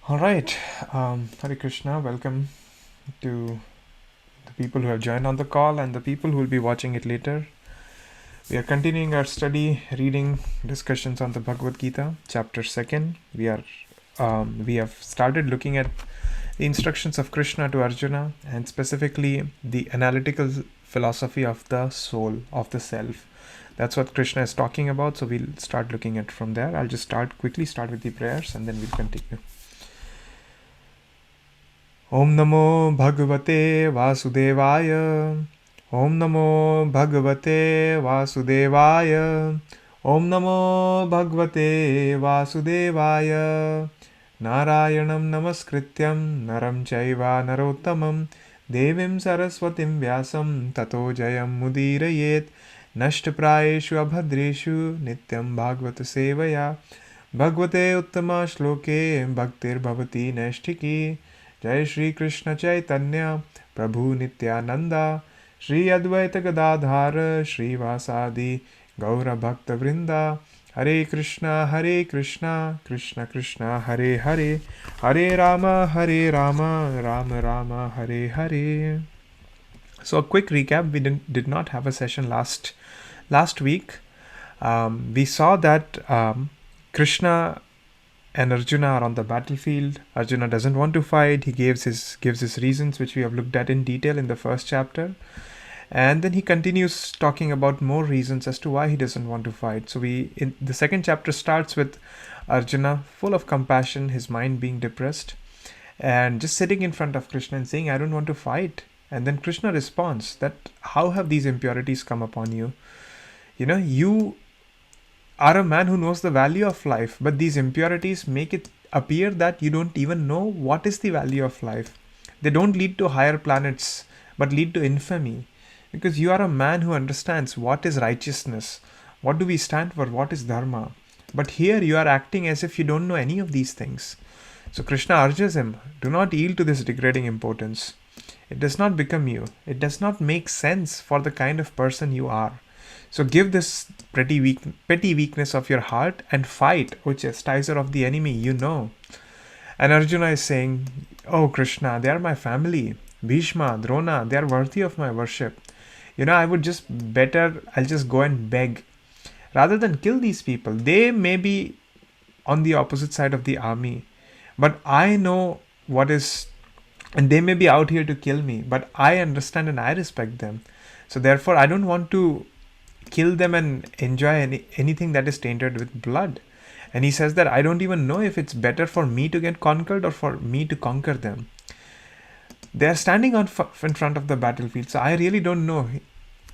All right. Hare Krishna. Welcome to the people who have joined on the call and the people who will be watching it later. We are continuing our study, reading discussions on the Bhagavad Gita, chapter second. We have started looking at the instructions of Krishna to Arjuna and specifically the analytical philosophy of the soul, of the self. That's what Krishna is talking about. So we'll start looking at from there. I'll just start with the prayers and then we'll continue. Om Namo Bhagavate Vasudevaya. Om Namo Bhagavate Vasudevaya. Om Namo Bhagavate Vasudevaya. Narayanam Namaskrityam Naram Chaiva Narottamam Devim Saraswatim Vyasam Tato Jayam Mudirayet Nashtaprayeshu Abhadreshu Nityam Bhagavata Sevaya Bhagavate Uttama Shloke Bhaktir Bhavati Nashtiki जय श्री कृष्ण चैतन्य प्रभु नित्यानंदा श्री अद्वैत गदाधार श्रीवासादि गौर भक्त वृंदा हरे Krishna Krishna Krishna Hare Hare Hare Ram Ram Ram Hare Hare. So a quick recap, we did not have a session last week. We saw that Krishna and Arjuna are on the battlefield. Arjuna doesn't want to fight. He gives his reasons, which we have looked at in detail in the first chapter. And then he continues talking about more reasons as to why he doesn't want to fight. So in the second chapter starts with Arjuna full of compassion, his mind being depressed, and just sitting in front of Krishna and saying, I don't want to fight. And then Krishna responds that, how have these impurities come upon you? You are a man who knows the value of life, but these impurities make it appear that you don't even know what is the value of life. They don't lead to higher planets, but lead to infamy. Because you are a man who understands what is righteousness, what do we stand for, what is dharma. But here you are acting as if you don't know any of these things. So Krishna urges him, do not yield to this degrading importance. It does not become you. It does not make sense for the kind of person you are. So give this petty weakness of your heart and fight, O chastiser of the enemy, And Arjuna is saying, oh Krishna, they are my family. Bhishma, Drona, they are worthy of my worship. I'll just go and beg. Rather than kill these people, they may be on the opposite side of the army. But I know and they may be out here to kill me, but I understand and I respect them. So therefore, I don't want to kill them and enjoy anything that is tainted with blood. And he says that I don't even know if it's better for me to get conquered or for me to conquer them. They are standing in front of the battlefield, so I really don't know.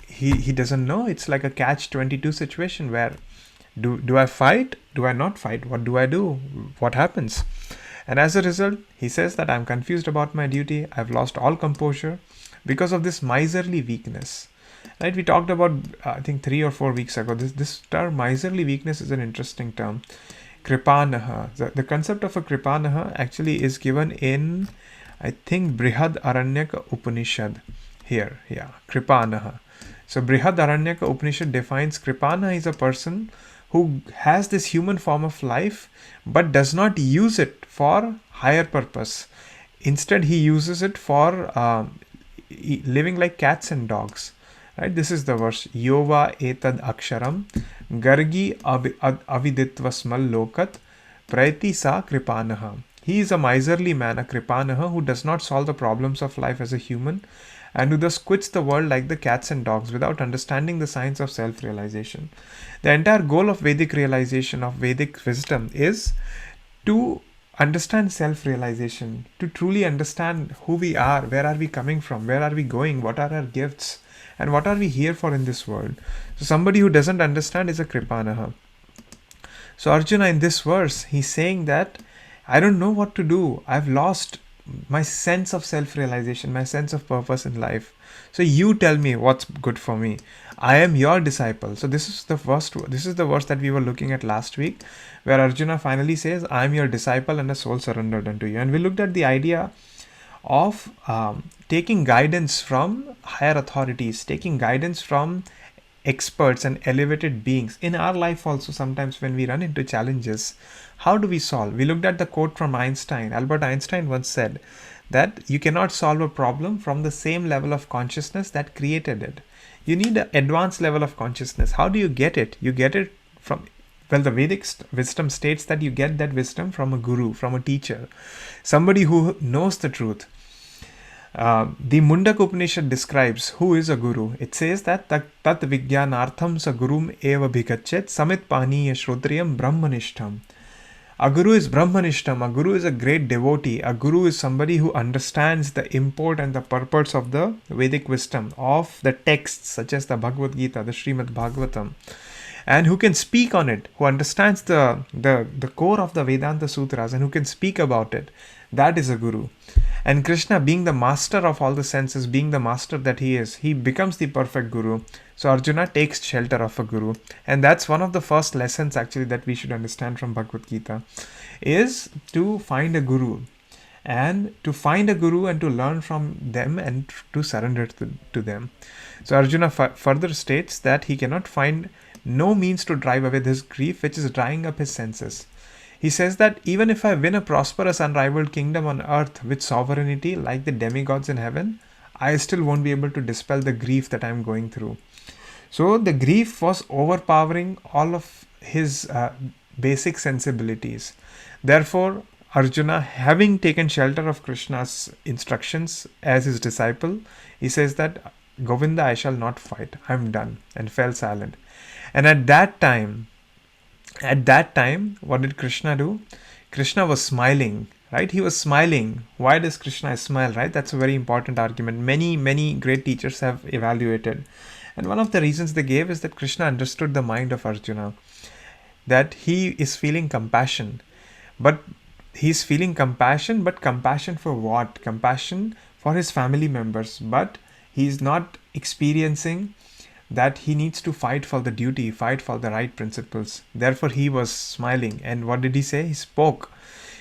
He doesn't know. It's like a catch-22 situation where do I fight? Do I not fight? What do I do? What happens? And as a result, he says that I'm confused about my duty. I've lost all composure because of this miserly weakness. Right, we talked about, I think 3 or 4 weeks ago, this term miserly weakness is an interesting term. Kripanaha. The concept of a Kripanaha actually is given in, I think, Brihad Aranyaka Upanishad here. Yeah, Kripanaha. So Brihad Aranyaka Upanishad defines Kripana is a person who has this human form of life but does not use it for higher purpose. Instead, he uses it for living like cats and dogs. Right, this is the verse. Yova etad aksharam gargi aviditvasmal lokat praiti sa kripanaha. He is a miserly man, a kripanaha, who does not solve the problems of life as a human and who thus quits the world like the cats and dogs without understanding the science of self-realization. The entire goal of Vedic realization, of Vedic wisdom, is to understand self-realization, to truly understand who we are, where are we coming from, where are we going, what are our gifts, and what are we here for in this world. So somebody who doesn't understand is a Kripanaha. So Arjuna, in this verse, he's saying that I don't know what to do. I've lost my sense of self-realization, my sense of purpose in life. So you tell me what's good for me. I am your disciple. So this is the verse that we were looking at last week, where Arjuna finally says, I am your disciple and a soul surrendered unto you. And we looked at the idea of taking guidance from higher authorities, taking guidance from experts and elevated beings in our life also. Sometimes when we run into challenges, How do we solve? We looked at the quote from Einstein. Albert Einstein once said that you cannot solve a problem from the same level of consciousness that created it. You need an advanced level of consciousness. How do you get it? You get it from, well, the Vedic wisdom states that you get that wisdom from a guru, from a teacher, somebody who knows the truth. The Mundak Upanishad describes who is a guru. It says that tat vijnanartham sa gurum eva bhikachet samit paniya shrotriyam brahmanishtam. A guru is brahmanishtam. A guru is a great devotee. A guru is somebody who understands the import and the purpose of the Vedic wisdom, of the texts such as the Bhagavad Gita, the Srimad Bhagavatam, and who can speak on it, who understands the core of the Vedanta Sutras and who can speak about it. That is a guru. And Krishna, being the master of all the senses, being the master that he is, he becomes the perfect guru. So Arjuna takes shelter of a guru. And that's one of the first lessons actually that we should understand from Bhagavad Gita, is to find a guru. And to find a guru and to learn from them and to surrender to them. So Arjuna further states that he cannot find no means to drive away this grief which is drying up his senses. He says that even if I win a prosperous unrivaled kingdom on earth with sovereignty like the demigods in heaven, I still won't be able to dispel the grief that I'm going through. So the grief was overpowering all of his basic sensibilities. Therefore, Arjuna, having taken shelter of Krishna's instructions as his disciple, he says that, Govinda, I shall not fight. I'm done, and fell silent. And at that time, what did Krishna do? Krishna was smiling, right? He was smiling. Why does Krishna smile, right? That's a very important argument. Many great teachers have evaluated. And one of the reasons they gave is that Krishna understood the mind of Arjuna. That he is feeling compassion. But he's feeling compassion, but compassion for what? Compassion for his family members. But he's not experiencing that he needs to fight for the duty, fight for the right principles. Therefore, he was smiling. And what did he say? He spoke.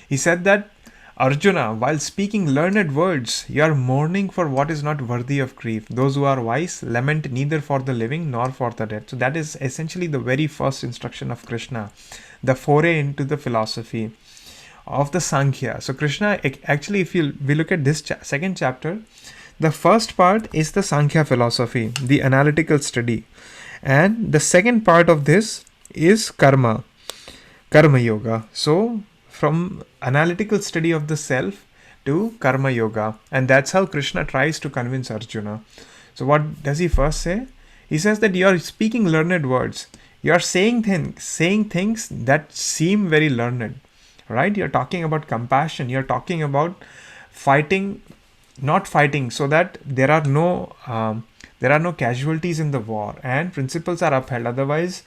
He said that, Arjuna, while speaking learned words, you are mourning for what is not worthy of grief. Those who are wise lament neither for the living nor for the dead. So that is essentially the very first instruction of Krishna, the foray into the philosophy of the Sankhya. So Krishna, actually, if we look at this second chapter, the first part is the Sankhya philosophy, the analytical study. And the second part of this is Karma Yoga. So, from analytical study of the self to Karma Yoga. And that's how Krishna tries to convince Arjuna. So, what does he first say? He says that you are speaking learned words. You are saying things that seem very learned. Right? You're talking about compassion. You're talking about not fighting, so that there are no casualties in the war and principles are upheld. Otherwise,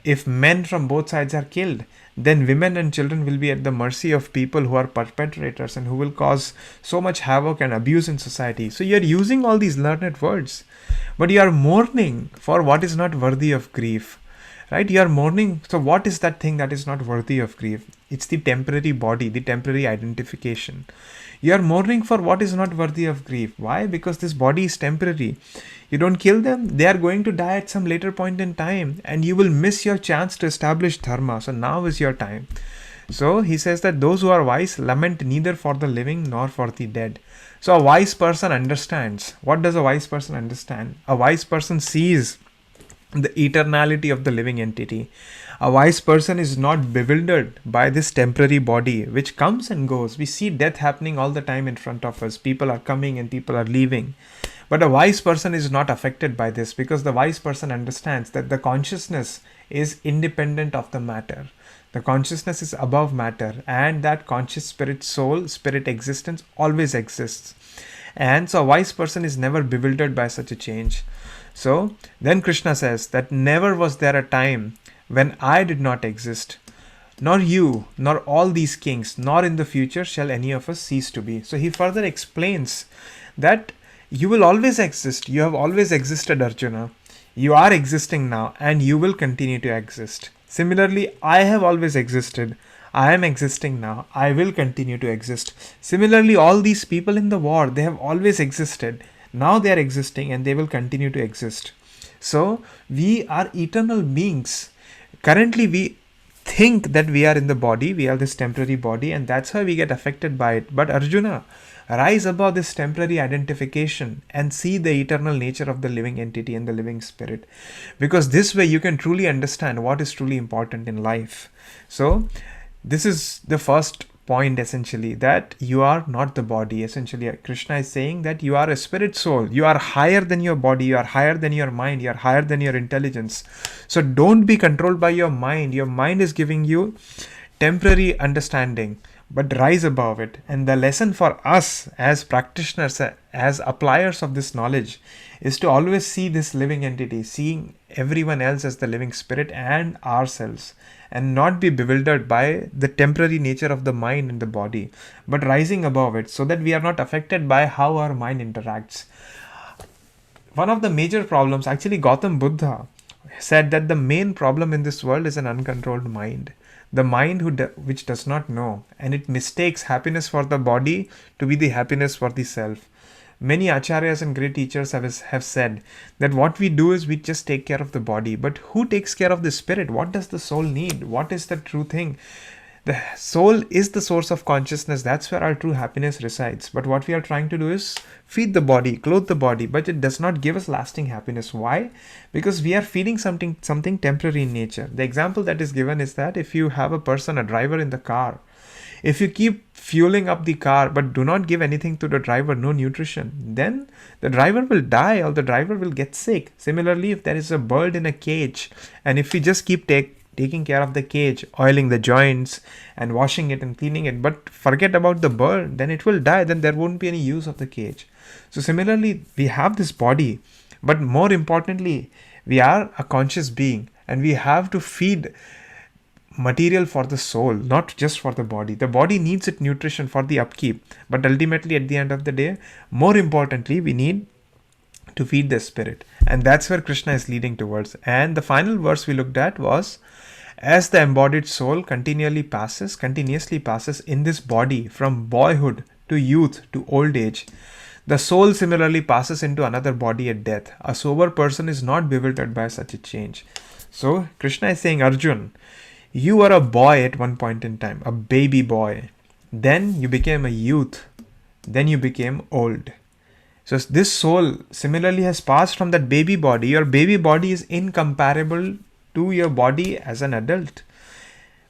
if men from both sides are killed, then women and children will be at the mercy of people who are perpetrators and who will cause so much havoc and abuse in society. So you're using all these learned words, but you are mourning for what is not worthy of grief. Right? You are mourning. So what is that thing that is not worthy of grief? It's the temporary body, the temporary identification. You are mourning for what is not worthy of grief. Why? Because this body is temporary. You don't kill them, they are going to die at some later point in time, and you will miss your chance to establish dharma. So now is your time. So he says that those who are wise lament neither for the living nor for the dead. So a wise person understands. What does a wise person understand? A wise person sees the eternality of the living entity. A wise person is not bewildered by this temporary body which comes and goes. We see death happening all the time in front of us. People are coming and people are leaving. But a wise person is not affected by this, because the wise person understands that the consciousness is independent of the matter. The consciousness is above matter, and that conscious spirit, soul, spirit existence always exists. And so a wise person is never bewildered by such a change. So then Krishna says that never was there a time when I did not exist. Nor you, nor all these kings, nor in the future shall any of us cease to be. So he further explains that you will always exist. You have always existed, Arjuna. You are existing now, and you will continue to exist. Similarly, I have always existed. I am existing now. I will continue to exist. Similarly, all these people in the war, they have always existed. Now they are existing and they will continue to exist. So we are eternal beings. Currently we think that we are in the body, we are this temporary body, and that's why we get affected by it. But Arjuna, rise above this temporary identification and see the eternal nature of the living entity and the living spirit. Because this way you can truly understand what is truly important in life. So, this is the first point essentially, that you are not the body. Essentially, Krishna is saying that you are a spirit soul. You are higher than your body, you are higher than your mind, you are higher than your intelligence. So don't be controlled by your mind. Your mind is giving you temporary understanding, but rise above it. And the lesson for us as practitioners, as appliers of this knowledge, is to always see this living entity, seeing everyone else as the living spirit and ourselves, and not be bewildered by the temporary nature of the mind and the body, but rising above it so that we are not affected by how our mind interacts. One of the major problems, actually, Gautam Buddha said that the main problem in this world is an uncontrolled mind. The mind which does not know, and it mistakes happiness for the body to be the happiness for the self. Many acharyas and great teachers have said that what we do is we just take care of the body, but who takes care of the spirit? What does the soul need? What is the true thing? The soul is the source of consciousness. That's where our true happiness resides. But what we are trying to do is feed the body, clothe the body, but it does not give us lasting happiness. Why? Because we are feeding something temporary in nature. The example that is given is that if you have a driver in the car, if you keep fueling up the car but do not give anything to the driver, no nutrition, then the driver will die or the driver will get sick. Similarly, if there is a bird in a cage, and if we just keep taking care of the cage, oiling the joints and washing it and cleaning it, but forget about the bird, then it will die. Then there won't be any use of the cage. So similarly, we have this body, but more importantly, we are a conscious being, and we have to feed material for the soul, not just for the body. The body needs its nutrition for the upkeep, but ultimately at the end of the day, more importantly, we need to feed the spirit. And that's where Krishna is leading towards. And the final verse we looked at was, as the embodied soul continuously passes in this body from boyhood to youth to old age, the soul similarly passes into another body at death. A sober person is not bewildered by such a change. So Krishna is saying, Arjun, you were a boy at one point in time, a baby boy. Then you became a youth. Then you became old. So this soul similarly has passed from that baby body. Your baby body is incomparable to your body as an adult.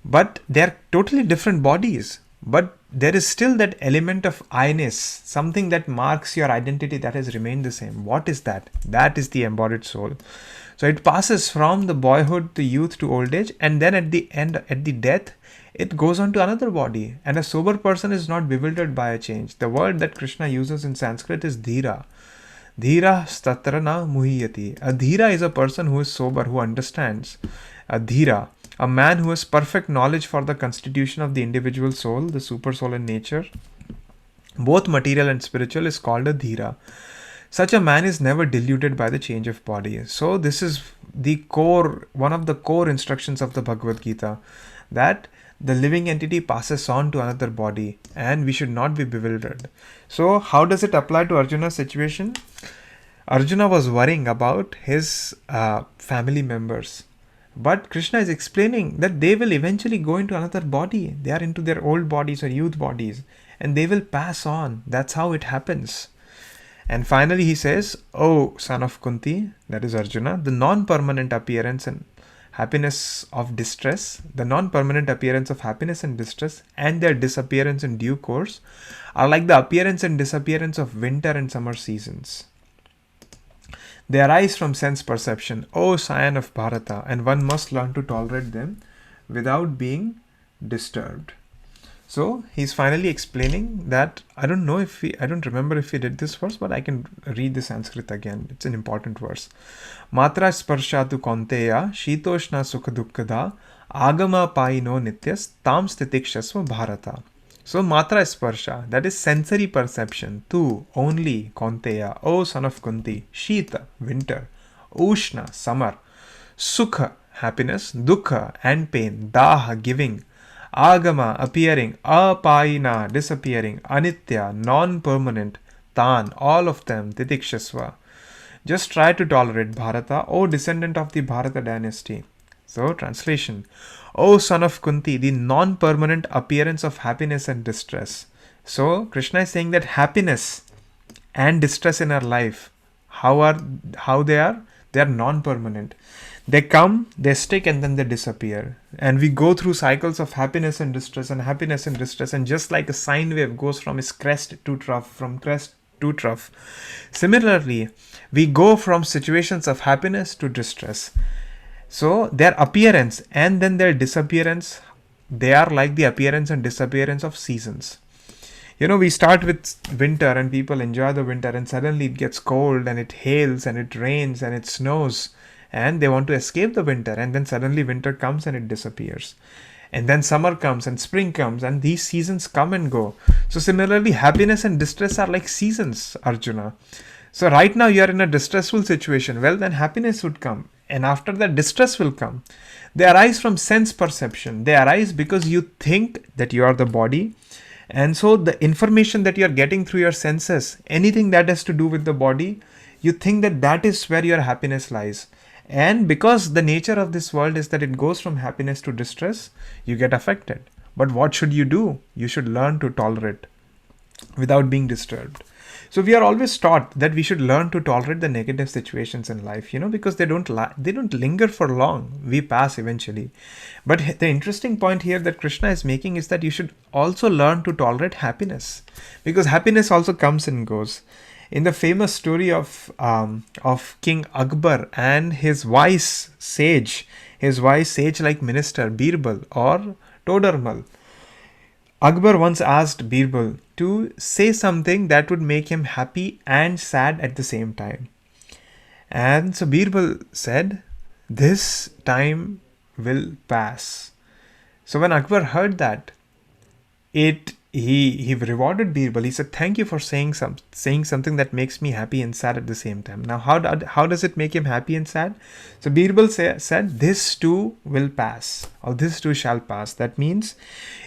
But they are totally different bodies. But there is still that element of I-ness, something that marks your identity that has remained the same. What is that? That is the embodied soul. So it passes from the boyhood to youth to old age, and then at the end, at the death, it goes on to another body. And a sober person is not bewildered by a change. The word that Krishna uses in Sanskrit is dhira. Dhira statra na muhiyati. A dhira is a person who is sober, who understands. A dhira, a man who has perfect knowledge for the constitution of the individual soul, the super soul in nature, both material and spiritual, is called a dhira. Such a man is never deluded by the change of body. So this is the core, one of the core instructions of the Bhagavad Gita, that the living entity passes on to another body and we should not be bewildered. So how does it apply to Arjuna's situation? Arjuna was worrying about his family members. But Krishna is explaining that they will eventually go into another body. They are into their old bodies or youth bodies, and they will pass on. That's how it happens. And finally he says, O son of Kunti, that is Arjuna, the non-permanent appearance and happiness of distress, the non-permanent appearance of happiness and distress and their disappearance in due course are like the appearance and disappearance of winter and summer seasons. They arise from sense perception, O scion of Bharata, and one must learn to tolerate them without being disturbed. So he's finally explaining that, I don't remember if he did this verse, but I can read the Sanskrit again. It's an important verse. Matra sparshatu konteya, shitoshna sukha dukkada, agama paino nityas, tam stitikshasva bharata. So matra sparsha, that is sensory perception. Tu, only, konteya, O son of Kunti, shita, winter, ushna, summer, sukha, happiness, dukkha, and pain, daha, giving, agama, appearing, apayina, disappearing, anitya, non-permanent, tan, all of them, titikshasva. Just try to tolerate Bharata, O descendant of the Bharata dynasty. So, translation. O son of Kunti, the non-permanent appearance of happiness and distress. So Krishna is saying that happiness and distress in our life, how they are? They are non-permanent. They come, they stick, and then they disappear. And we go through cycles of happiness and distress and happiness and distress. And just like a sine wave goes from its crest to trough, from crest to trough, similarly, we go from situations of happiness to distress. So their appearance and then their disappearance, they are like the appearance and disappearance of seasons. We start with winter and people enjoy the winter, and suddenly it gets cold and it hails and it rains and it snows, and they want to escape the winter, and then suddenly winter comes and it disappears. And then summer comes and spring comes, and these seasons come and go. So similarly, happiness and distress are like seasons, Arjuna. So right now you are in a distressful situation. Well, then happiness would come. And after that, distress will come. They arise from sense perception. They arise because you think that you are the body. And so the information that you are getting through your senses, anything that has to do with the body, you think that that is where your happiness lies. And because the nature of this world is that it goes from happiness to distress, you get affected. But what should you do? You should learn to tolerate without being disturbed. So we are always taught that we should learn to tolerate the negative situations in life, because they don't linger for long. We pass eventually. But the interesting point here that Krishna is making is that you should also learn to tolerate happiness, because happiness also comes and goes. In the famous story of King Akbar and his wise sage-like minister Birbal or Todarmal, Akbar once asked Birbal to say something that would make him happy and sad at the same time. And so Birbal said, "This time will pass." So when Akbar heard that, he rewarded Birbal. He said, "Thank you for saying something that makes me happy and sad at the same time." Now, how does it make him happy and sad? So Birbal said, "This too will pass, or this too shall pass." That means,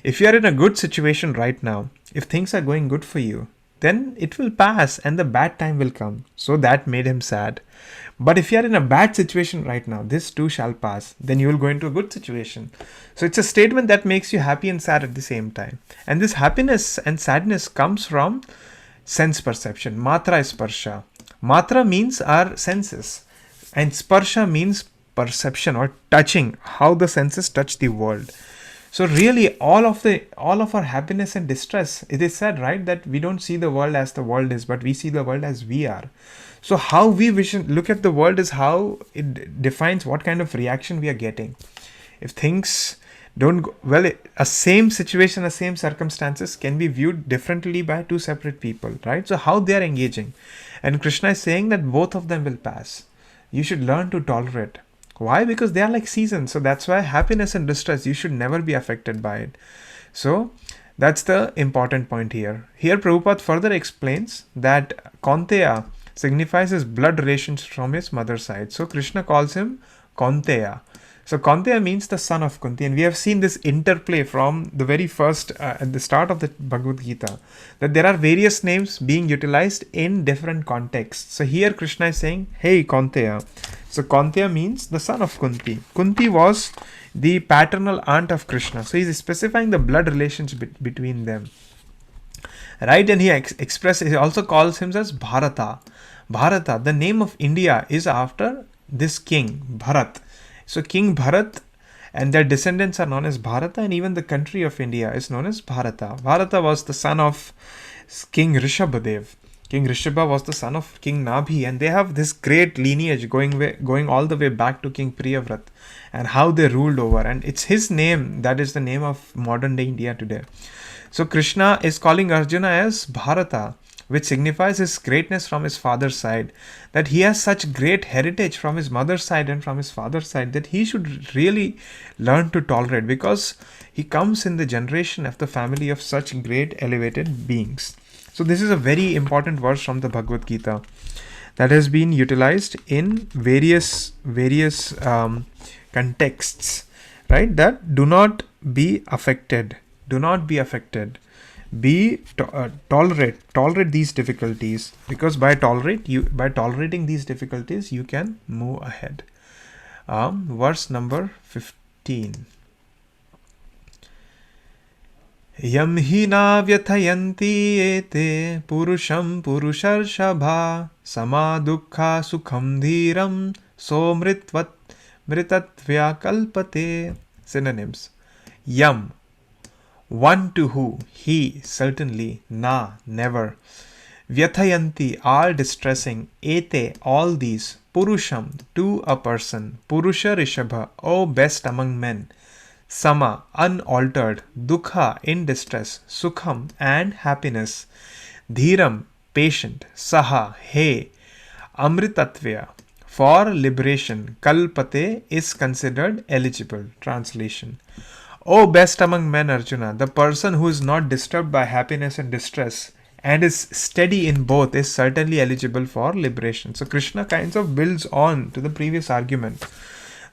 if you are in a good situation right now, if things are going good for you, then it will pass and the bad time will come. So that made him sad. But if you are in a bad situation right now, this too shall pass, then you will go into a good situation. So it's a statement that makes you happy and sad at the same time. And this happiness and sadness comes from sense perception. Matra is sparsha. Matra means our senses, and sparsha means perception or touching, how the senses touch the world. So really, all of our happiness and distress, it is said, right, that we don't see the world as the world is, but we see the world as we are. So how we look at the world is how it defines what kind of reaction we are getting. If things don't go well, a same situation, a same circumstances can be viewed differently by two separate people, right? So how they are engaging. And Krishna is saying that both of them will pass. You should learn to tolerate. Why? Because they are like seasons. So that's why happiness and distress, you should never be affected by it. So that's the important point here. Here Prabhupada further explains that Kaunteya signifies his blood relations from his mother's side. So Krishna calls him Kaunteya. So Kaunteya means the son of Kunti, and we have seen this interplay from the very first, at the start of the Bhagavad Gita, that there are various names being utilized in different contexts. So here Krishna is saying, "Hey Kaunteya." So Kaunteya means the son of Kunti. Kunti was the paternal aunt of Krishna. So he is specifying the blood relations between them. Right, and he he also calls him as Bharata. Bharata, the name of India is after this king, Bharat. So King Bharat and their descendants are known as Bharata, and even the country of India is known as Bharata. Bharata was the son of King Rishabhadev. King Rishabha was the son of King Nabhi, and they have this great lineage going all the way back to King Priyavrat and how they ruled over. And it's his name that is the name of modern day India today. So Krishna is calling Arjuna as Bharata, which signifies his greatness from his father's side, that he has such great heritage from his mother's side and from his father's side that he should really learn to tolerate, because he comes in the generation of the family of such great elevated beings. So this is a very important verse from the Bhagavad Gita that has been utilized in various contexts, right? That do not be affected. Do not be affected. Tolerate these difficulties, because by tolerating these difficulties you can move ahead. Verse number 15. Yam hi na vyathayanti ete purusham purusharshobha sama dukkha sukham dhiram somritvat mritatvya kalpate. Synonyms. Yam, one to who, he, certainly, na, never. Vyathayanti, are distressing, ete, all these, purusham, to a person, purusha rishabha, O best among men, sama, unaltered, dukha, in distress, sukham, and happiness, dhiram, patient, saha, hey, amritatvya, for liberation, kalpate, is considered eligible. Translation. O best among men, Arjuna, the person who is not disturbed by happiness and distress and is steady in both is certainly eligible for liberation. So Krishna kinds of builds on to the previous argument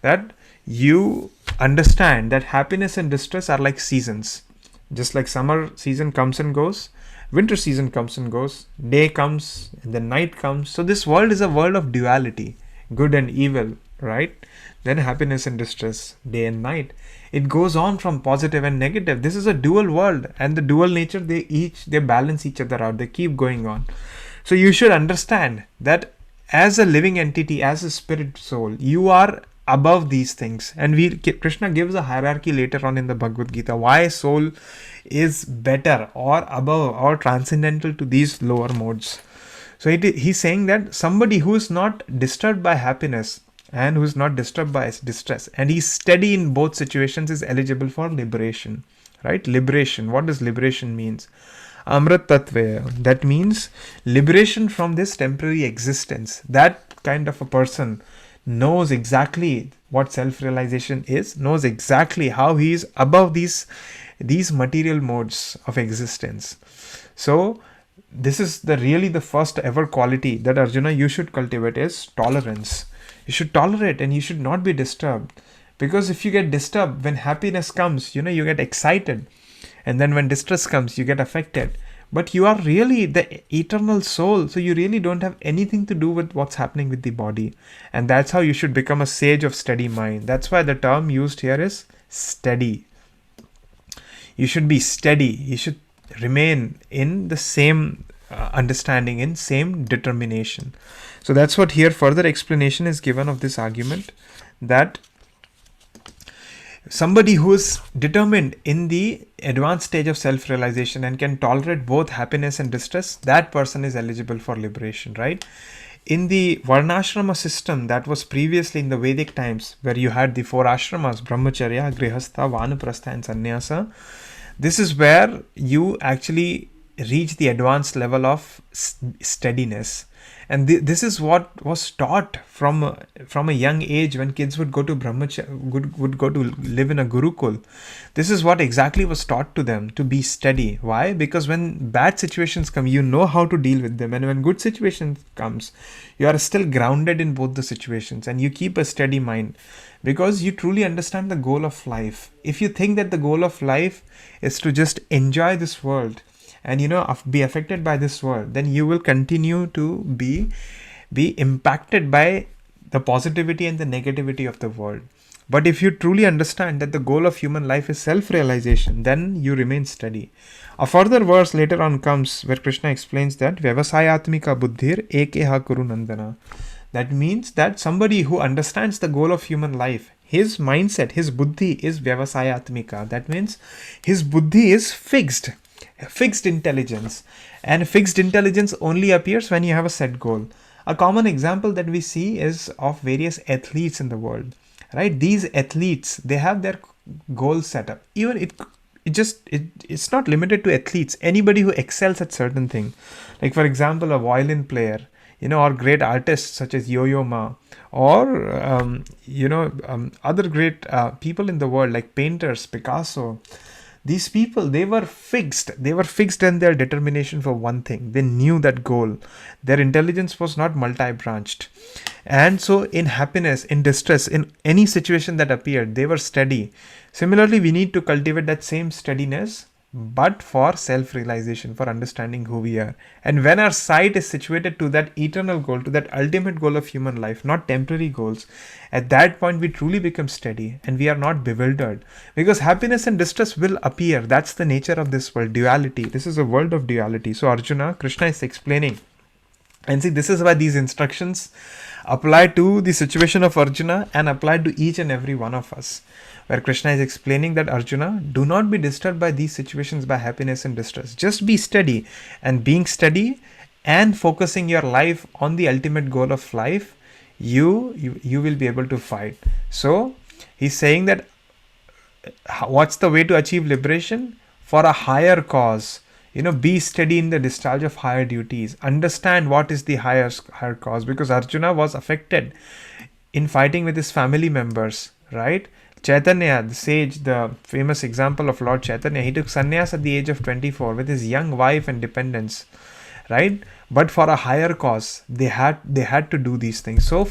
that you understand that happiness and distress are like seasons. Just like summer season comes and goes, winter season comes and goes, day comes and then night comes. So this world is a world of duality, good and evil, right? Then happiness and distress, day and night. It goes on from positive and negative. This is a dual world, and the dual nature, they balance each other out. They keep going on. So you should understand that as a living entity, as a spirit soul, you are above these things. And Krishna gives a hierarchy later on in the Bhagavad Gita why soul is better or above or transcendental to these lower modes. So he's saying that somebody who is not disturbed by happiness and who is not disturbed by distress and he's steady in both situations is eligible for liberation. Right? Liberation. What does liberation means? Amrit Tattva. That means liberation from this temporary existence. That kind of a person knows exactly what self-realization is, knows exactly how he is above these material modes of existence. So this is really the first ever quality that Arjuna you should cultivate is tolerance. You should tolerate and you should not be disturbed. Because if you get disturbed, when happiness comes, you get excited. And then when distress comes, you get affected. But you are really the eternal soul. So you really don't have anything to do with what's happening with the body. And that's how you should become a sage of steady mind. That's why the term used here is steady. You should be steady. You should remain in the same understanding, in same determination. So that's what here further explanation is given of this argument, that somebody who is determined in the advanced stage of self-realization and can tolerate both happiness and distress, that person is eligible for liberation, right? In the Varnashrama system that was previously in the Vedic times, where you had the 4 ashramas, Brahmacharya, Grihastha, Vanaprastha and Sannyasa, this is where you actually reach the advanced level of steadiness. And this is what was taught from a young age when kids would go to would go to live in a Gurukul. This is what exactly was taught to them, to be steady. Why? Because when bad situations come, you know how to deal with them. And when good situations comes, you are still grounded in both the situations and you keep a steady mind. Because you truly understand the goal of life. If you think that the goal of life is to just enjoy this world and be affected by this world, then you will continue to be impacted by the positivity and the negativity of the world. But if you truly understand that the goal of human life is self-realization, then you remain steady. A further verse later on comes where Krishna explains that Vyavasayatmika buddhir ekeha kuru nandana. That means that somebody who understands the goal of human life, his mindset, his buddhi is Vyavasayatmika. That means his buddhi is fixed intelligence. And fixed intelligence only appears when you have a set goal. A common example that we see is of various athletes in the world, right? These athletes, they have their goals set up. Even it's not limited to athletes. Anybody who excels at certain thing, like for example, a violin player, or great artists such as Yo-Yo Ma, or other great people in the world like painters, Picasso. These people, they were fixed in their determination for one thing. They knew that goal. Their intelligence was not multi-branched. And so in happiness, in distress, in any situation that appeared, they were steady. Similarly, we need to cultivate that same steadiness but for self-realization, for understanding who we are. And when our sight is situated to that eternal goal, to that ultimate goal of human life, not temporary goals, at that point we truly become steady and we are not bewildered. Because happiness and distress will appear. That's the nature of this world, duality. This is a world of duality. So Arjuna, Krishna is explaining. And see, this is why these instructions apply to the situation of Arjuna and apply to each and every one of us. Where Krishna is explaining that Arjuna, do not be disturbed by these situations, by happiness and distress. Just be steady. And being steady and focusing your life on the ultimate goal of life, you will be able to fight. So he's saying that what's the way to achieve liberation? For a higher cause. Be steady in the discharge of higher duties. Understand what is the higher cause, because Arjuna was affected in fighting with his family members, right? Chaitanya, the sage, the famous example of Lord Chaitanya, he took sannyas at the age of 24 with his young wife and dependents, right? But for a higher cause, they had to do these things. So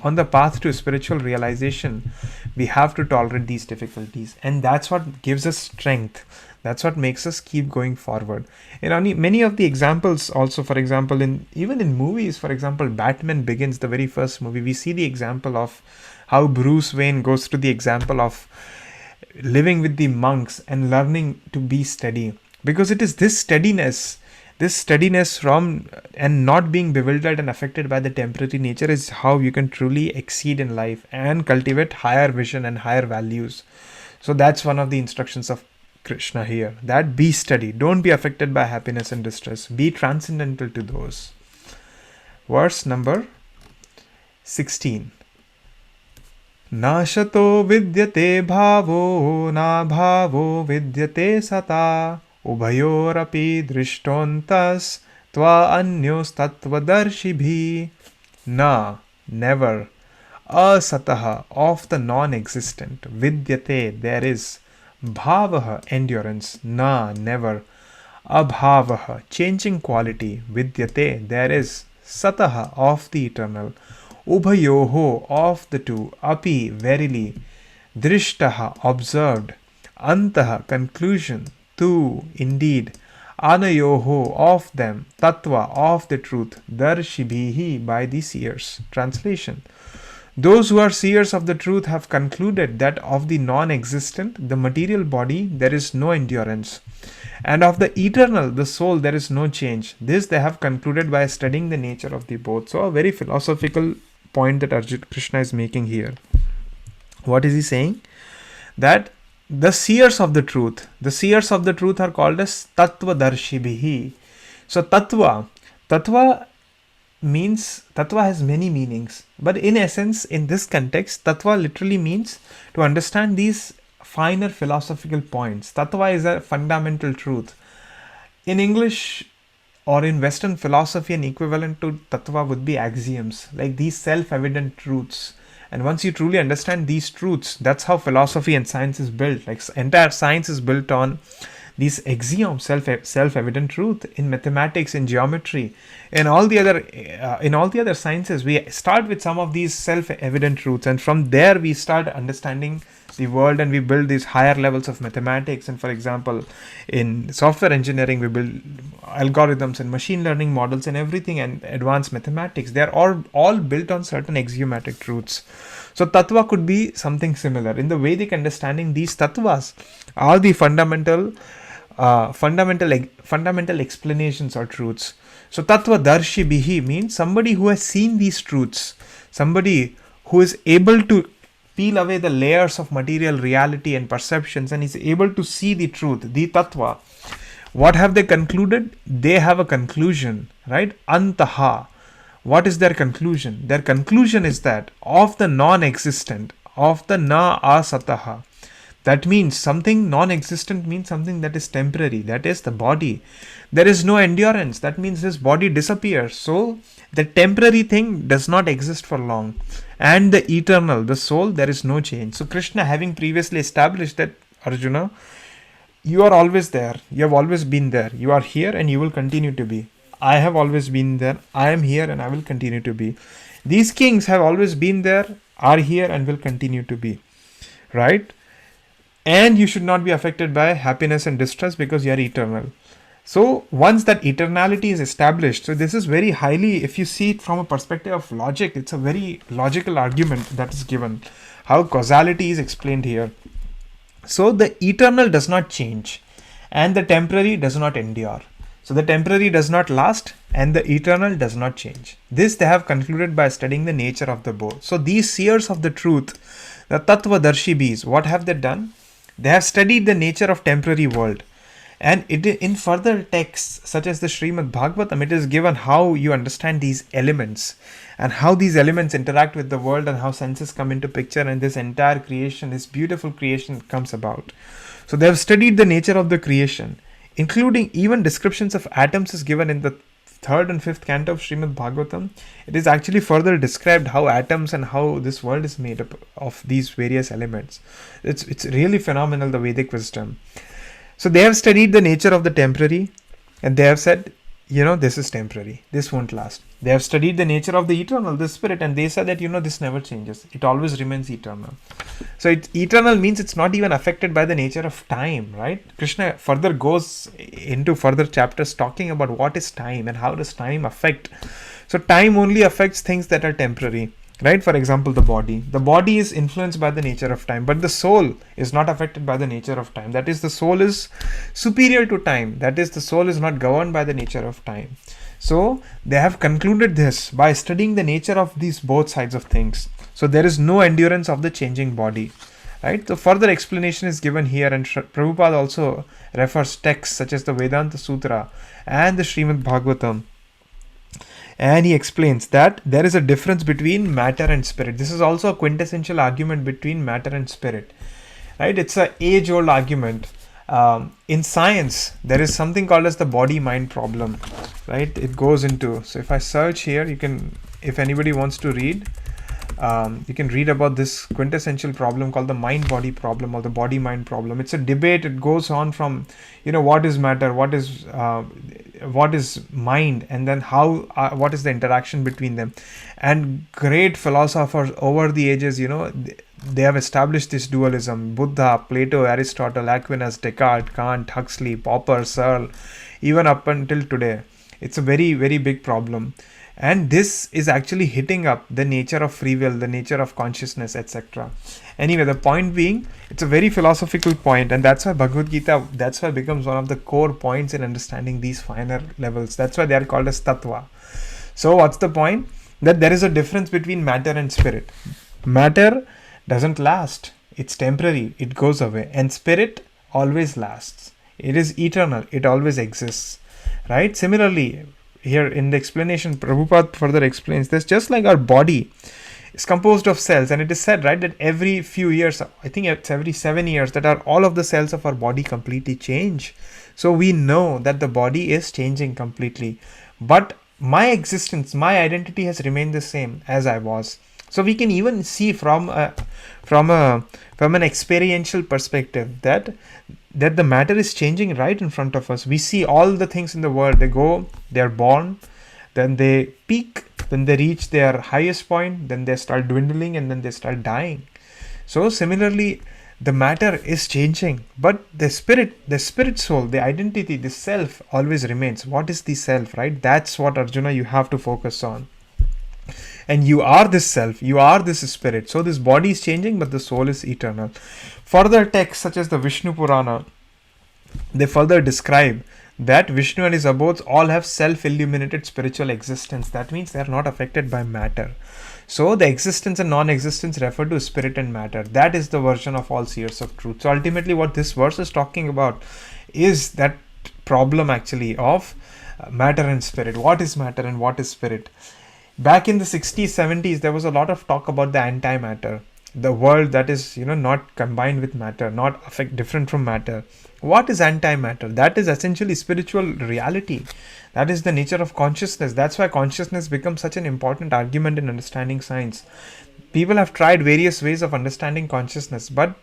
on the path to spiritual realization, we have to tolerate these difficulties, and that's what gives us strength. That's what makes us keep going forward. Many of the examples also, for example, even in movies, for example, Batman Begins, the very first movie, we see the example of how Bruce Wayne goes through the example of living with the monks and learning to be steady. Because it is this steadiness from and not being bewildered and affected by the temporary nature is how you can truly exceed in life and cultivate higher vision and higher values. So that's one of the instructions of Krishna here, that be steady, don't be affected by happiness and distress, be transcendental to those. Verse number 16. Nashato vidyate bhavo na bhavo vidyate sata ubhayorapi drishtontas tva anyos tattvadarshibhi. Na, never, asataha, of the non-existent, vidyate, there is, bhavaha, endurance, na, never, abhavaha, changing quality, vidyate, there is, sataha, of the eternal, ubhayoho, of the two, api, verily, drishtaha, observed, antaha, conclusion, tu, indeed, anayoho, of them, tattva, of the truth, darshibhihi, by the seers. Translation: those who are seers of the truth have concluded that of the non-existent, the material body, there is no endurance, and of the eternal, the soul, there is no change. This they have concluded by studying the nature of the both. So a very philosophical point that Krishna is making here. What is he saying? That the seers of the truth are called as tattva darshibhihi. So tattva has many meanings, but in essence, in this context, tattva literally means to understand these finer philosophical points. Tattva is a fundamental truth. In English or in Western philosophy, an equivalent to tattva would be axioms, like these self-evident truths. And once you truly understand these truths, that's how philosophy and science is built. Like entire science is built on these axioms, self-evident truth. In mathematics, in geometry, in all the other sciences, we start with some of these self-evident truths, and from there we start understanding the world, and we build these higher levels of mathematics. And for example, in software engineering, we build algorithms and machine learning models and everything, and advanced mathematics. They are all built on certain axiomatic truths. So tattva could be something similar. In the Vedic understanding, these tattvas are the fundamental explanations or truths. So tattva darshibhihi means somebody who has seen these truths, somebody who is able to peel away the layers of material reality and perceptions, and is able to see the truth, the tattva. What have they concluded? They have a conclusion, right? Antaha. What is their conclusion? Their conclusion is that of the non-existent, of the na asataha. That means something non-existent means something that is temporary, that is the body. There is no endurance, that means this body disappears. So the temporary thing does not exist for long. And the eternal, the soul, there is no change. So Krishna, having previously established that, Arjuna, you are always there, you have always been there, you are here and you will continue to be. I have always been there, I am here and I will continue to be. These kings have always been there, are here and will continue to be. Right? And you should not be affected by happiness and distress because you are eternal. So once that eternality is established, so this is very highly, if you see it from a perspective of logic, it's a very logical argument that is given. How causality is explained here. So the eternal does not change and the temporary does not endure. So the temporary does not last and the eternal does not change. This they have concluded by studying the nature of the both. So these seers of the truth, the Tattva-darshibis, what have they done? They have studied the nature of temporary world. And it, in further texts such as the Srimad Bhagavatam, it is given how you understand these elements and how these elements interact with the world and how senses come into picture and this entire creation, this beautiful creation comes about. So they have studied the nature of the creation, including even descriptions of atoms is given in the third and fifth canto of Srimad Bhagavatam. It is actually further described how atoms and how this world is made up of these various elements. It's really phenomenal, the Vedic wisdom. So they have studied the nature of the temporary and they have said, this is temporary. This won't last. They have studied the nature of the eternal, the spirit, and they said that, this never changes. It always remains eternal. So eternal means it's not even affected by the nature of time, right? Krishna further goes into further chapters talking about what is time and how does time affect. So time only affects things that are temporary. Right? For example, the body. The body is influenced by the nature of time, but the soul is not affected by the nature of time. That is, the soul is superior to time. That is, the soul is not governed by the nature of time. So they have concluded this by studying the nature of these both sides of things. So there is no endurance of the changing body. Right? The further explanation is given here, and Prabhupada also refers texts such as the Vedanta Sutra and the Srimad Bhagavatam. And he explains that there is a difference between matter and spirit. This is also a quintessential argument between matter and spirit. Right? It's an age-old argument. In science, there is something called as the body-mind problem. Right? It goes into. So if I search here, you can, if anybody wants to read, you can read about this quintessential problem called the mind-body problem or the body-mind problem. It's a debate. It goes on from, what is matter, what is mind, and then how, what is the interaction between them. And great philosophers over the ages, they have established this dualism. Buddha, Plato, Aristotle, Aquinas, Descartes, Kant, Huxley, Popper, Searle, even up until today. It's a very, very big problem. And this is actually hitting up the nature of free will, the nature of consciousness, etc. Anyway, the point being, it's a very philosophical point, and that's why Bhagavad Gita, that's why it becomes one of the core points in understanding these finer levels. That's why they are called as Tattva. So what's the point? That there is a difference between matter and spirit. Matter doesn't last. It's temporary. It goes away. And spirit always lasts. It is eternal. It always exists. Right? Similarly, here in the explanation, Prabhupada further explains this, just like our body is composed of cells, and it is said, right, that every few years, I think it's every 7 years, that all of the cells of our body completely change. So we know that the body is changing completely. But my existence, my identity has remained the same as I was. So we can even see from an experiential perspective that the matter is changing right in front of us. We see all the things in the world. They are born, then they peak, then they reach their highest point, then they start dwindling, and then they start dying. So similarly, the matter is changing, but the spirit soul, the identity, the self always remains. What is the self, right? That's what, Arjuna, you have to focus on. And you are this self, you are this spirit. So this body is changing, but the soul is eternal. Further texts such as the Vishnu Purana, they further describe that Vishnu and his abodes all have self-illuminated spiritual existence. That means they are not affected by matter. So the existence and non-existence refer to spirit and matter. That is the version of all seers of truth. So ultimately what this verse is talking about is that problem actually of matter and spirit. What is matter and what is spirit? Back in the 60s, 70s, there was a lot of talk about the antimatter, the world that is, not combined with matter, not different from matter. What is antimatter? That is essentially spiritual reality. That is the nature of consciousness. That's why consciousness becomes such an important argument in understanding science. People have tried various ways of understanding consciousness, but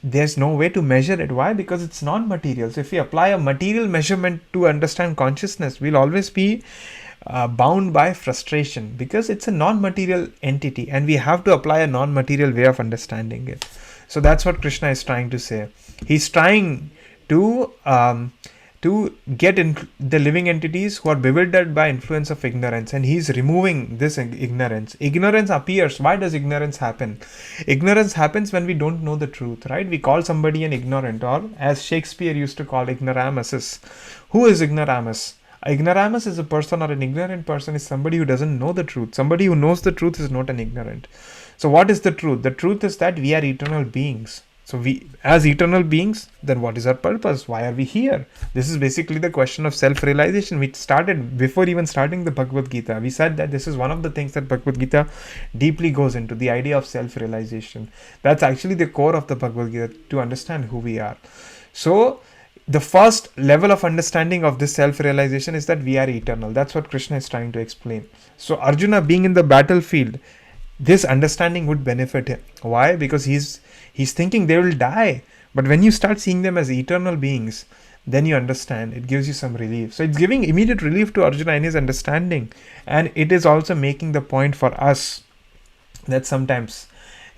there's no way to measure it. Why? Because it's non-material. So if we apply a material measurement to understand consciousness, we'll always be bound by frustration, because it's a non-material entity and we have to apply a non-material way of understanding it. So that's what Krishna is trying to say. He's trying to get in the living entities who are bewildered by influence of ignorance, and he's removing this ignorance. Ignorance appears. Why does ignorance happen? Ignorance happens when we don't know the truth, right? We call somebody an ignorant, or as Shakespeare used to call ignoramuses. Who is ignoramus? Ignoramus is a person, or an ignorant person is somebody who doesn't know the truth. Somebody who knows the truth is not an ignorant. So what is the truth? The truth is that we are eternal beings. So we, as eternal beings, then what is our purpose? Why are we here? This is basically the question of self-realization. We started, before even starting the Bhagavad Gita, we said that this is one of the things that Bhagavad Gita deeply goes into, the idea of self-realization. That's actually the core of the Bhagavad Gita, to understand who we are. So the first level of understanding of this self-realization is that we are eternal. That's what Krishna is trying to explain. So Arjuna, being in the battlefield, this understanding would benefit him. Why? Because he's thinking they will die. But when you start seeing them as eternal beings, then you understand. It gives you some relief. So it's giving immediate relief to Arjuna in his understanding. And it is also making the point for us that sometimes,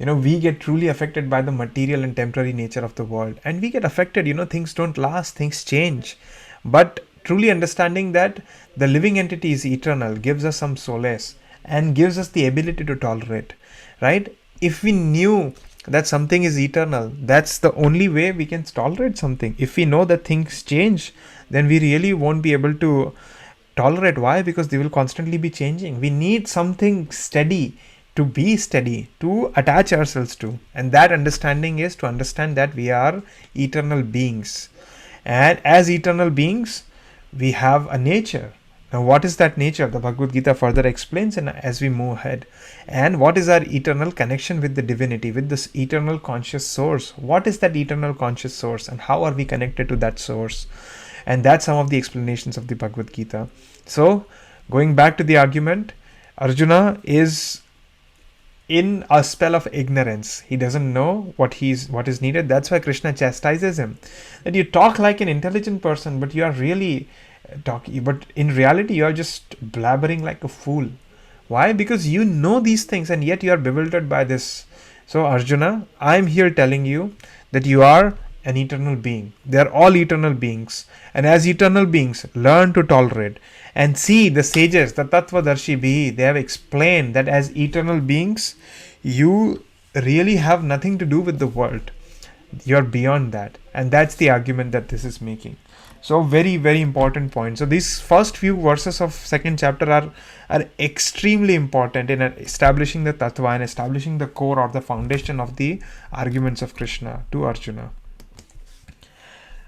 we get truly affected by the material and temporary nature of the world. And we get affected, things don't last, things change. But truly understanding that the living entity is eternal gives us some solace and gives us the ability to tolerate, right? If we knew that something is eternal, that's the only way we can tolerate something. If we know that things change, then we really won't be able to tolerate. Why? Because they will constantly be changing. We need something steady, to be steady, to attach ourselves to. And that understanding is to understand that we are eternal beings. And as eternal beings, we have a nature. Now, what is that nature? The Bhagavad Gita further explains, and as we move ahead. And what is our eternal connection with the divinity, with this eternal conscious source? What is that eternal conscious source, and how are we connected to that source? And that's some of the explanations of the Bhagavad Gita. So, going back to the argument, Arjuna is in a spell of ignorance. He doesn't know what is needed. That's why Krishna chastises him. That you talk like an intelligent person, but you are really talking, but in reality you are just blabbering like a fool. Why? Because you know these things and yet you are bewildered by this. So Arjuna, I am here telling you that you are an eternal being. They are all eternal beings, and as eternal beings, learn to tolerate. And see, the sages, the Tattvadarshi Bhi, they have explained that as eternal beings, you really have nothing to do with the world. You are beyond that, and that's the argument that this is making. So very, very important point. So these first few verses of second chapter are extremely important in establishing the tattva and establishing the core or the foundation of the arguments of Krishna to Arjuna.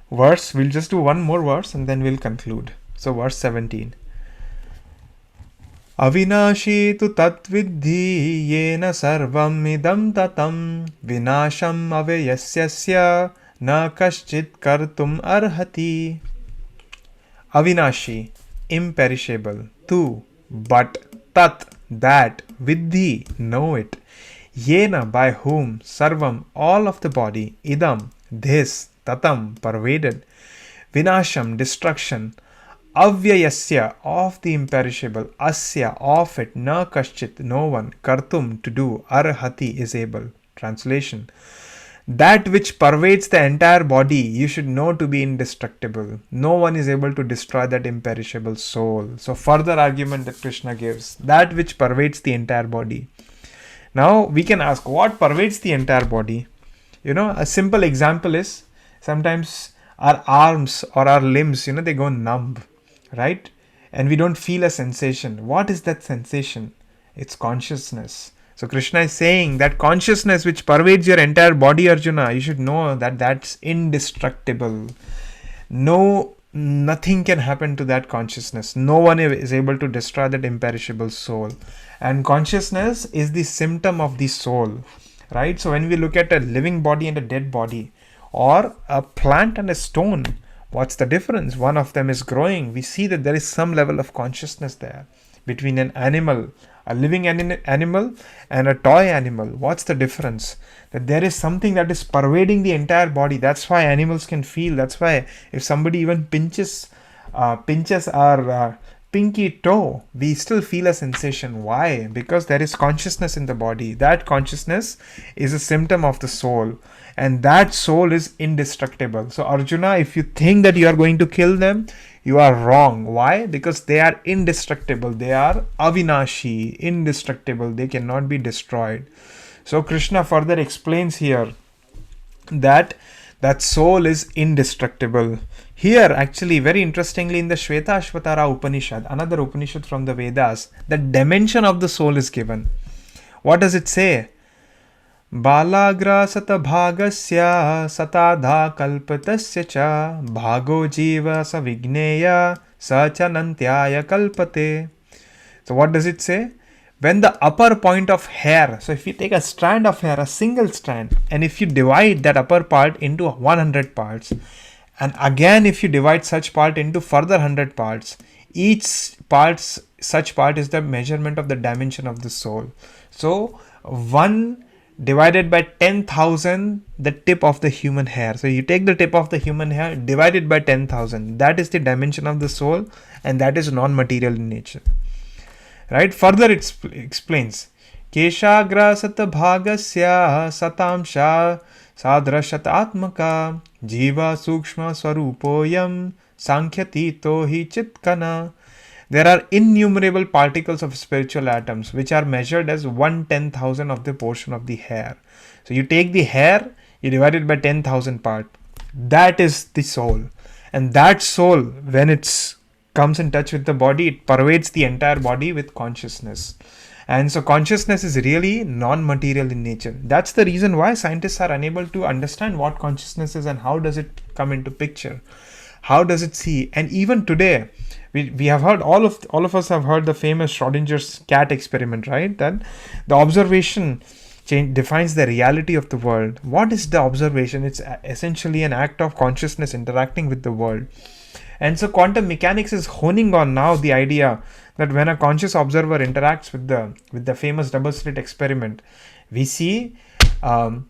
We'll just do one more verse and then we'll conclude. So verse 17. Avinashi tu tatvidhi yena sarvam idam tatam vinasham aveyasyasya na kaschit kartum arhati. Avinashi, imperishable. Tu, but. Tat, that. Vidhi, know it. Yena, by whom. Sarvam, all of the body. Idam, this. Tatam, pervaded. Vinasham, destruction. Avyayasya, of the imperishable. Asya, of it. Na kaschit, no one. Kartum, to do. Arhati, is able. Translation. That which pervades the entire body, you should know to be indestructible. No one is able to destroy that imperishable soul. So further argument that Krishna gives. That which pervades the entire body. Now we can ask, what pervades the entire body? A simple example is, sometimes our arms or our limbs, they go numb, right? And we don't feel a sensation. What is that sensation? It's consciousness. So Krishna is saying that consciousness which pervades your entire body, Arjuna, you should know that that's indestructible. Nothing can happen to that consciousness. No one is able to destroy that imperishable soul. And consciousness is the symptom of the soul, right? So when we look at a living body and a dead body, or a plant and a stone, what's the difference? One of them is growing. We see that there is some level of consciousness there between an animal, a living animal, and a toy animal. What's the difference? That there is something that is pervading the entire body. That's why animals can feel. That's why if somebody even pinches our pinky toe, we still feel a sensation. Why? Because there is consciousness in the body. That consciousness is a symptom of the soul, and that soul is indestructible. So Arjuna, if you think that you are going to kill them, you are wrong. Why? Because they are indestructible. They are avinashi, indestructible. They cannot be destroyed. So Krishna further explains here that that soul is indestructible. Here, actually, very interestingly, in the Shvetashvatara Upanishad, another Upanishad from the Vedas, the dimension of the soul is given. What does it say? Balagra sata bhagasya satadha kalpatasya cha bhago jiva savigneya sachanantyaya kalpate. So what does it say? When the upper point of hair, so if you take a strand of hair, a single strand, and if you divide that upper part into 100 parts, and again if you divide such part into further 100 parts, such part is the measurement of the dimension of the soul. So 1 divided by 10,000, the tip of the human hair. So you take the tip of the human hair, divide it by 10,000. That is the dimension of the soul, and that is non-material in nature. Right? Further it explains, Keshagra sata bhagasya satamsha sadrashat atmaka jiva sukshma swarupoyam sankhyatito hi chitkana. There are innumerable particles of spiritual atoms which are measured as 1/10,000 of the portion of the hair. So you take the hair, you divide it by 10,000 parts. That is the soul. And that soul, when it's comes in touch with the body, it pervades the entire body with consciousness. And so consciousness is really non-material in nature. That's the reason why scientists are unable to understand what consciousness is and how does it come into picture. How does it see? And even today, we have heard, all of us have heard the famous Schrodinger's cat experiment, right? That the observation defines the reality of the world. What is the observation? It's essentially an act of consciousness interacting with the world. And so quantum mechanics is honing on now the idea that when a conscious observer interacts with the famous double slit experiment, we see a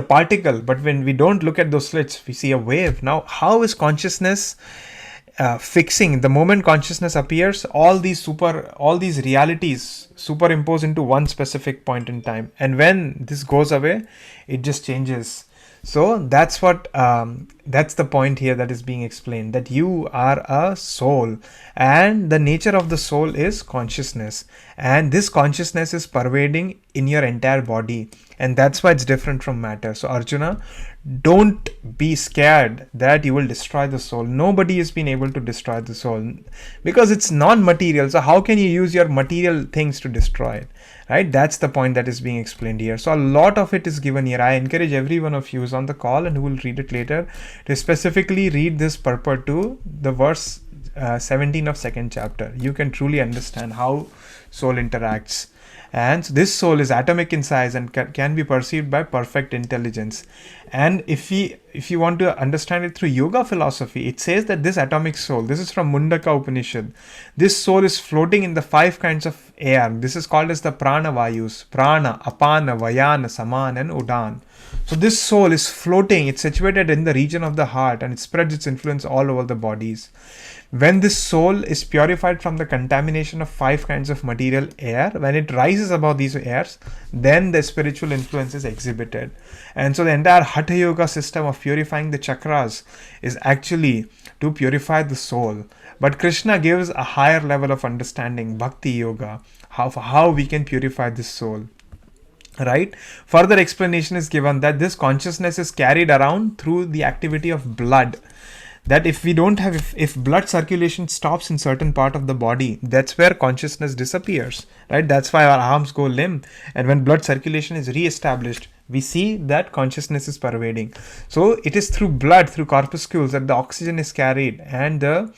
particle, but when we don't look at those slits, we see a wave. Now, how is consciousness fixing? The moment consciousness appears, all these realities superimpose into one specific point in time, and when this goes away, it just changes. So that's the point here that is being explained, that you are a soul, and the nature of the soul is consciousness, and this consciousness is pervading in your entire body, and that's why it's different from matter. So Arjuna, don't be scared that you will destroy the soul. Nobody has been able to destroy the soul because it's non-material. So how can you use your material things to destroy it? Right? That's the point that is being explained here. So a lot of it is given here. I encourage every one of you who's on the call and who will read it later to specifically read this purport to the verse 17 of second chapter. You can truly understand how soul interacts. And so this soul is atomic in size and can be perceived by perfect intelligence. And if you want to understand it through yoga philosophy, it says that this atomic soul, this is from Mundaka Upanishad, this soul is floating in the 5 kinds of air. This is called as the prana vayus: prana, apana, vayana, samana, and udan. So this soul is floating, it's situated in the region of the heart, and it spreads its influence all over the bodies. When this soul is purified from the contamination of 5 kinds of material air, when it rises above these airs, then the spiritual influence is exhibited. And so the entire Hatha Yoga system of purifying the chakras is actually to purify the soul. But Krishna gives a higher level of understanding, Bhakti Yoga, how we can purify this soul. Right? Further explanation is given that this consciousness is carried around through the activity of blood. That if blood circulation stops in certain part of the body, that's where consciousness disappears, right? That's why our arms go limp, and when blood circulation is re-established, we see that consciousness is pervading. So it is through blood, through corpuscles, that the oxygen is carried, and the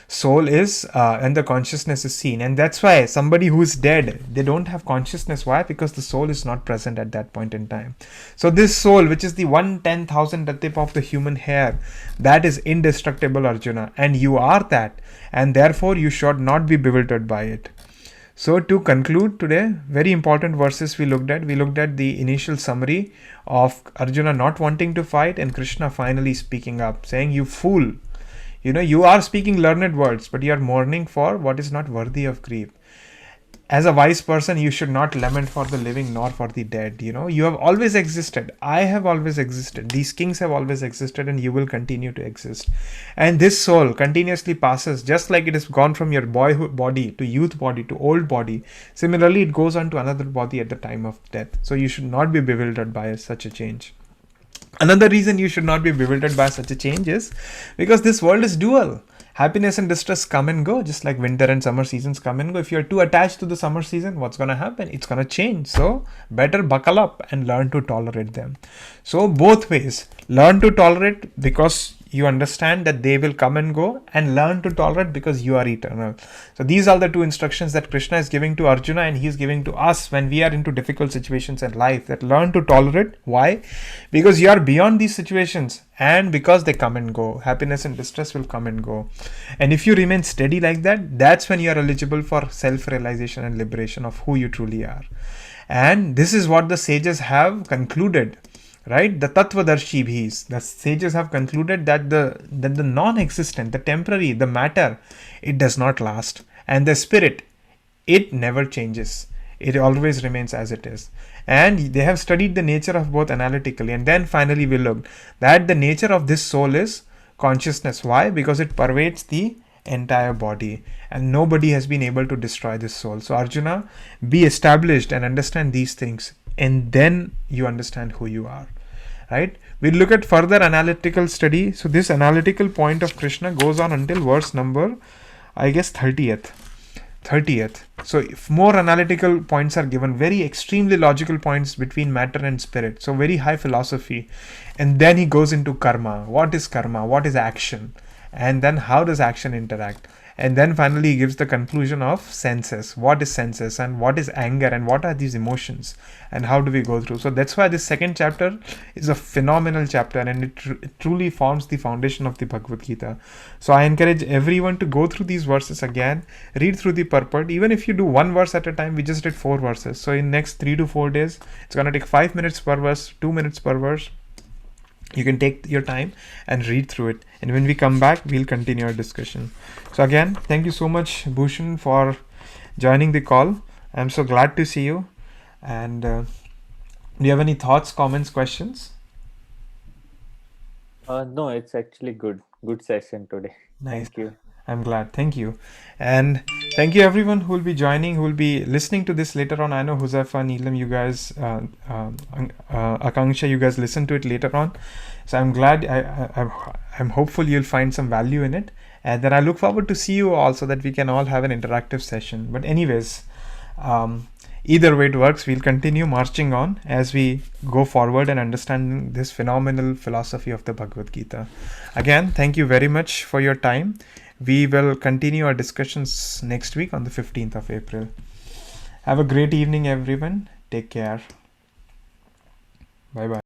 soul is and the consciousness is seen. And that's why somebody who is dead, they don't have consciousness. Why? Because the soul is not present at that point in time. So this soul, which is the 1/10,000th tip of the human hair, that is indestructible, Arjuna, and you are that, and therefore you should not be bewildered by it. So to conclude today, very important verses we looked at. We looked at the initial summary of Arjuna not wanting to fight, and Krishna finally speaking up, saying, "You fool, You are speaking learned words, but you are mourning for what is not worthy of grief. As a wise person, you should not lament for the living nor for the dead. You have always existed. I have always existed. These kings have always existed, and you will continue to exist. And this soul continuously passes, just like it has gone from your boyhood body to youth body to old body. Similarly, it goes on to another body at the time of death. So you should not be bewildered by such a change. Another reason you should not be bewildered by such a change is because this world is dual. Happiness and distress come and go, just like winter and summer seasons come and go. If you're too attached to the summer season, what's going to happen? It's going to change. So better buckle up and learn to tolerate them. So both ways, learn to tolerate because you understand that they will come and go, and learn to tolerate because you are eternal. So these are the two instructions that Krishna is giving to Arjuna, and he is giving to us when we are into difficult situations in life, that learn to tolerate. Why? Because you are beyond these situations, and because they come and go. Happiness and distress will come and go. And if you remain steady like that, that's when you are eligible for self-realization and liberation of who you truly are. And this is what the sages have concluded. Right, the Tattvadarshi Bhis, the sages have concluded that the non-existent, the temporary, the matter, it does not last, and the spirit, it never changes. It always remains as it is. And they have studied the nature of both analytically, and then finally we looked that the nature of this soul is consciousness. Why? Because it pervades the entire body, and nobody has been able to destroy this soul. So Arjuna, be established and understand these things, and then you understand who you are. Right? We'll look at further analytical study. So this analytical point of Krishna goes on until verse number, I guess, 30th. So if more analytical points are given, very extremely logical points between matter and spirit. So very high philosophy. And then he goes into karma. What is karma? What is action? And then how does action interact? And then finally he gives the conclusion of senses. What is senses, and what is anger, and what are these emotions, and how do we go through? So that's why this second chapter is a phenomenal chapter, and it truly forms the foundation of the Bhagavad Gita. So I encourage everyone to go through these verses again, read through the purport. Even if you do one verse at a time, we just did 4 verses. So in next 3 to 4 days, it's going to take 5 minutes per verse, 2 minutes per verse. You can take your time and read through it. And when we come back, we'll continue our discussion. So again, thank you so much, Bhushan, for joining the call. I'm so glad to see you. And do you have any thoughts, comments, questions? No, it's actually good session today. Nice. Thank you. I'm glad. Thank you. And thank you everyone who will be joining, who will be listening to this later on. I know Huzafa, Neelam, you guys, Akanksha, you guys listen to it later on. So I'm glad, I'm hopeful you'll find some value in it. And then I look forward to see you all so that we can all have an interactive session. But anyways, either way it works, we'll continue marching on as we go forward and understanding this phenomenal philosophy of the Bhagavad Gita. Again, thank you very much for your time. We will continue our discussions next week on the 15th of April. Have a great evening, everyone. Take care. Bye-bye.